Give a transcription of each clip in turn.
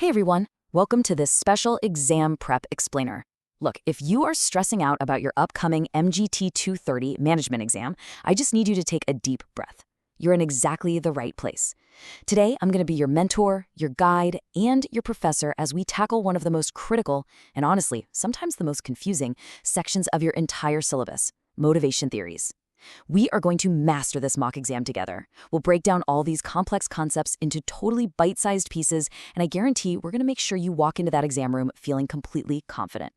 Hey everyone, welcome to this special exam prep explainer. Look, if you are stressing out about your upcoming MGT230 management exam, I just need you to take a deep breath. You're in exactly the right place. Today, I'm going to be your mentor, your guide, and your professor as we tackle one of the most critical, and honestly, sometimes the most confusing, sections of your entire syllabus, motivation theories. We are going to master this mock exam together. We'll break down all these complex concepts into totally bite-sized pieces, and I guarantee we're going to make sure you walk into that exam room feeling completely confident.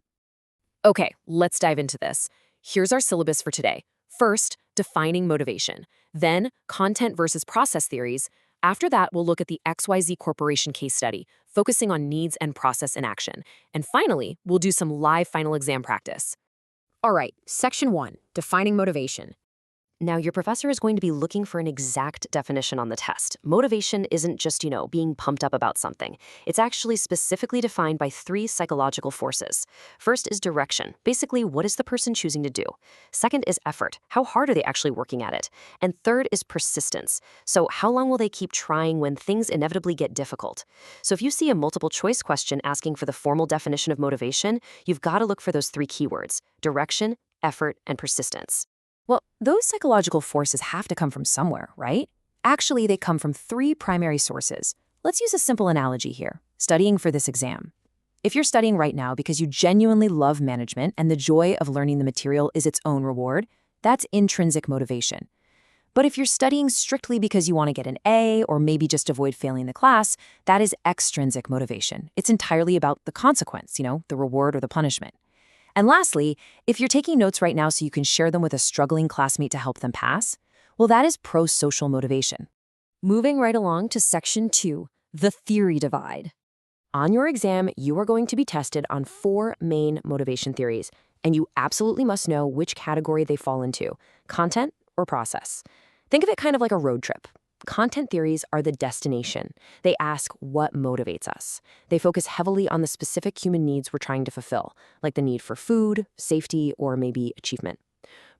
Okay, let's dive into this. Here's our syllabus for today. First, defining motivation. Then, content versus process theories. After that, we'll look at the XYZ Corporation case study, focusing on needs and process in action. And finally, we'll do some live final exam practice. All right, Section 1, defining motivation. Now, your professor is going to be looking for an exact definition on the test. Motivation isn't just, being pumped up about something. It's actually specifically defined by 3 psychological forces. First is direction. Basically, what is the person choosing to do? Second is effort. How hard are they actually working at it? And third is persistence. So how long will they keep trying when things inevitably get difficult? So if you see a multiple choice question asking for the formal definition of motivation, you've got to look for those 3 keywords: direction, effort, and persistence. Well, those psychological forces have to come from somewhere, right? Actually, they come from 3 primary sources. Let's use a simple analogy here, studying for this exam. If you're studying right now because you genuinely love management and the joy of learning the material is its own reward, that's intrinsic motivation. But if you're studying strictly because you want to get an A or maybe just avoid failing the class, that is extrinsic motivation. It's entirely about the consequence, the reward or the punishment. And lastly, if you're taking notes right now so you can share them with a struggling classmate to help them pass, well, that is pro-social motivation. Moving right along to Section 2, the theory divide. On your exam, you are going to be tested on 4 main motivation theories, and you absolutely must know which category they fall into: content or process. Think of it kind of like a road trip. Content theories are the destination. They ask what motivates us. They focus heavily on the specific human needs we're trying to fulfill, like the need for food, safety, or maybe achievement.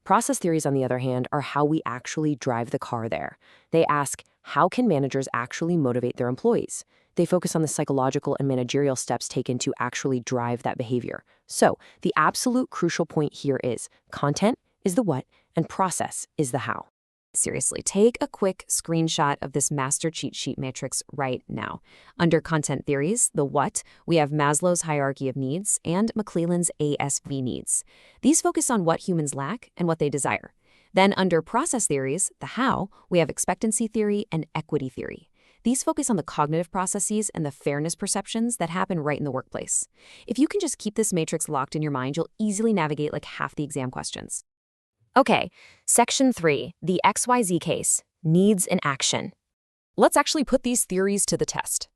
Process theories, on the other hand, are how we actually drive the car there. They ask, how can managers actually motivate their employees? They focus on the psychological and managerial steps taken to actually drive that behavior. So, the absolute crucial point here is content is the what and process is the how. Seriously, take a quick screenshot of this master cheat sheet matrix right now. Under content theories, the what, we have Maslow's hierarchy of needs and McClelland's ASV needs. These focus on what humans lack and what they desire. Then under process theories, the how, we have expectancy theory and equity theory. These focus on the cognitive processes and the fairness perceptions that happen right in the workplace. If you can just keep this matrix locked in your mind, you'll easily navigate like half the exam questions. Okay, Section 3, the XYZ case, needs in action. Let's actually put these theories to the test.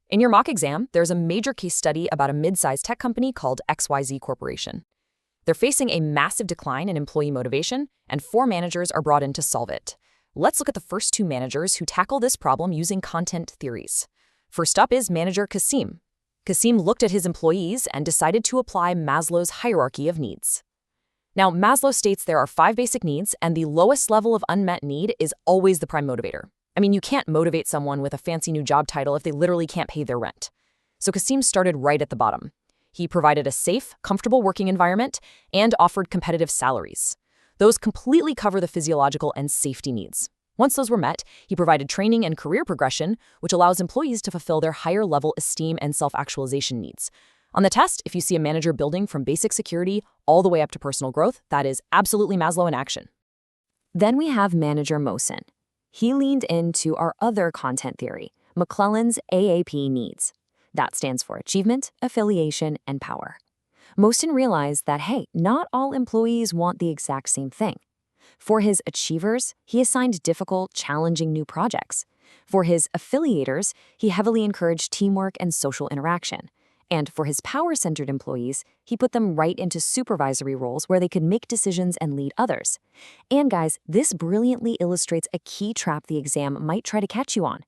In your mock exam, there's a major case study about a mid-sized tech company called XYZ Corporation. They're facing a massive decline in employee motivation, and 4 managers are brought in to solve it. Let's look at the first 2 managers who tackle this problem using content theories. First up is manager Kasim. Kasim looked at his employees and decided to apply Maslow's hierarchy of needs. Now, Maslow states there are 5 basic needs, and the lowest level of unmet need is always the prime motivator. I mean, you can't motivate someone with a fancy new job title if they literally can't pay their rent. So Kasim started right at the bottom. He provided a safe, comfortable working environment and offered competitive salaries. Those completely cover the physiological and safety needs. Once those were met, he provided training and career progression, which allows employees to fulfill their higher-level esteem and self-actualization needs. On the test, if you see a manager building from basic security all the way up to personal growth, that is absolutely Maslow in action. Then we have manager Mohsen. He leaned into our other content theory, McClelland's AAP needs. That stands for achievement, affiliation, and power. Mohsen realized that, hey, not all employees want the exact same thing. For his achievers, he assigned difficult, challenging new projects. For his affiliators, he heavily encouraged teamwork and social interaction. And for his power-centered employees, he put them right into supervisory roles where they could make decisions and lead others. And guys, this brilliantly illustrates a key trap the exam might try to catch you on.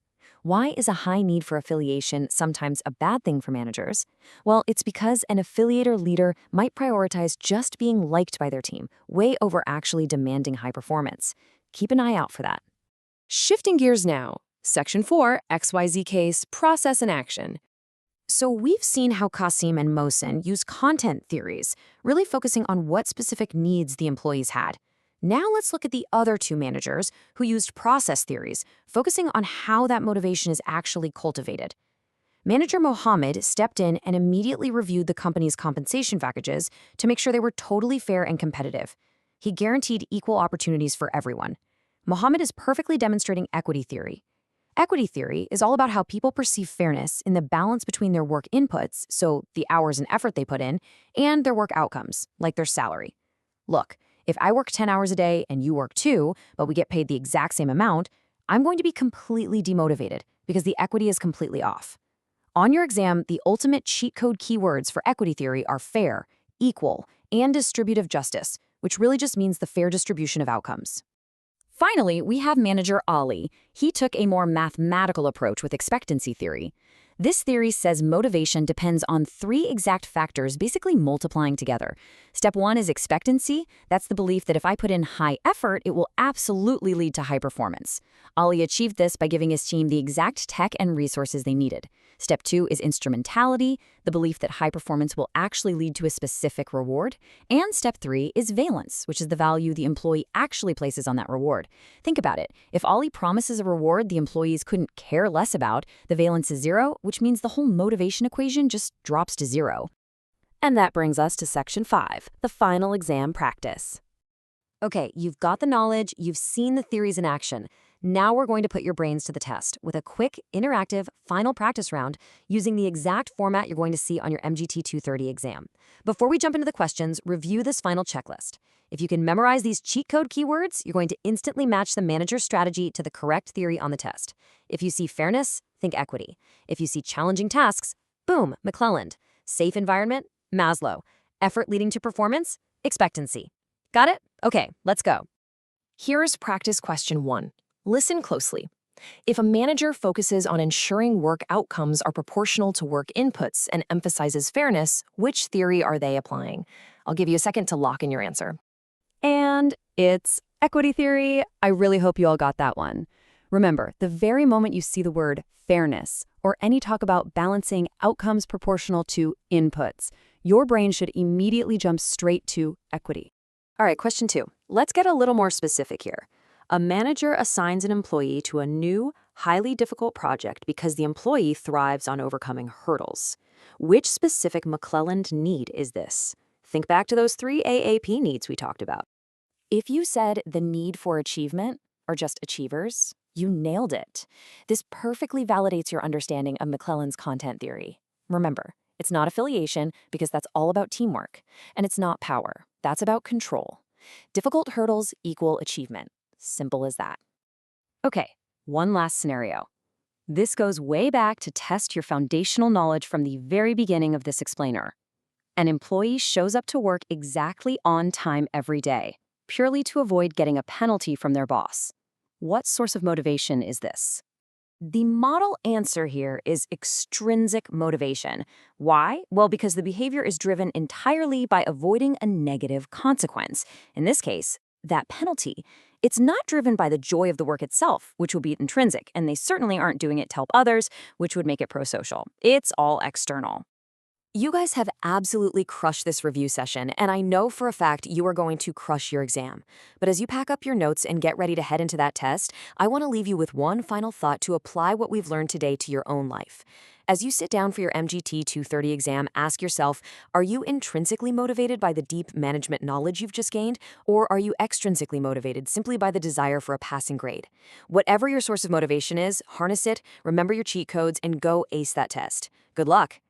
Why is a high need for affiliation sometimes a bad thing for managers? Well, it's because an affiliator leader might prioritize just being liked by their team, way over actually demanding high performance. Keep an eye out for that. Shifting gears now, Section 4, XYZ case, process and action. So we've seen how Qasim and Mohsen use content theories, really focusing on what specific needs the employees had. Now let's look at the other two managers who used process theories, focusing on how that motivation is actually cultivated. Manager Mohammed stepped in and immediately reviewed the company's compensation packages to make sure they were totally fair and competitive. He guaranteed equal opportunities for everyone. Mohammed is perfectly demonstrating equity theory. Equity theory is all about how people perceive fairness in the balance between their work inputs, so the hours and effort they put in, and their work outcomes, like their salary. Look, if I work 10 hours a day and you work 2, but we get paid the exact same amount, I'm going to be completely demotivated because the equity is completely off. On your exam, the ultimate cheat code keywords for equity theory are fair, equal, and distributive justice, which really just means the fair distribution of outcomes. Finally, we have manager Ali. He took a more mathematical approach with expectancy theory. This theory says motivation depends on 3 exact factors basically multiplying together. Step 1 is expectancy. That's the belief that if I put in high effort, it will absolutely lead to high performance. Ali achieved this by giving his team the exact tech and resources they needed. Step 2 is instrumentality, the belief that high performance will actually lead to a specific reward. And step 3 is valence, which is the value the employee actually places on that reward. Think about it. If Ali promises a reward the employees couldn't care less about, the valence is 0, which means the whole motivation equation just drops to 0. And that brings us to section 5, the final exam practice. Okay, you've got the knowledge, you've seen the theories in action. Now we're going to put your brains to the test with a quick, interactive, final practice round using the exact format you're going to see on your MGT230 exam. Before we jump into the questions, review this final checklist. If you can memorize these cheat code keywords, you're going to instantly match the manager's strategy to the correct theory on the test. If you see fairness, think equity. If you see challenging tasks, boom, McClelland. Safe environment, Maslow. Effort leading to performance, expectancy. Got it? Okay, let's go. Here's practice question 1. Listen closely. If a manager focuses on ensuring work outcomes are proportional to work inputs and emphasizes fairness, which theory are they applying? I'll give you a second to lock in your answer. And it's equity theory. I really hope you all got that one. Remember, the very moment you see the word fairness or any talk about balancing outcomes proportional to inputs, your brain should immediately jump straight to equity. All right, question 2. Let's get a little more specific here. A manager assigns an employee to a new, highly difficult project because the employee thrives on overcoming hurdles. Which specific McClelland need is this? Think back to those 3 AAP needs we talked about. If you said the need for achievement, or just achievers, you nailed it. This perfectly validates your understanding of McClelland's content theory. Remember, it's not affiliation because that's all about teamwork. And it's not power. That's about control. Difficult hurdles equal achievement. Simple as that. Okay, one last scenario. This goes way back to test your foundational knowledge from the very beginning of this explainer. An employee shows up to work exactly on time every day, purely to avoid getting a penalty from their boss. What source of motivation is this? The model answer here is extrinsic motivation. Why? Well, because the behavior is driven entirely by avoiding a negative consequence. In this case, that penalty. It's not driven by the joy of the work itself, which will be intrinsic, and they certainly aren't doing it to help others, which would make it prosocial. It's all external. You guys have absolutely crushed this review session, and I know for a fact you are going to crush your exam. But as you pack up your notes and get ready to head into that test, I want to leave you with one final thought to apply what we've learned today to your own life. As you sit down for your MGT 230 exam, ask yourself, are you intrinsically motivated by the deep management knowledge you've just gained, or are you extrinsically motivated simply by the desire for a passing grade? Whatever your source of motivation is, harness it, remember your cheat codes, and go ace that test. Good luck!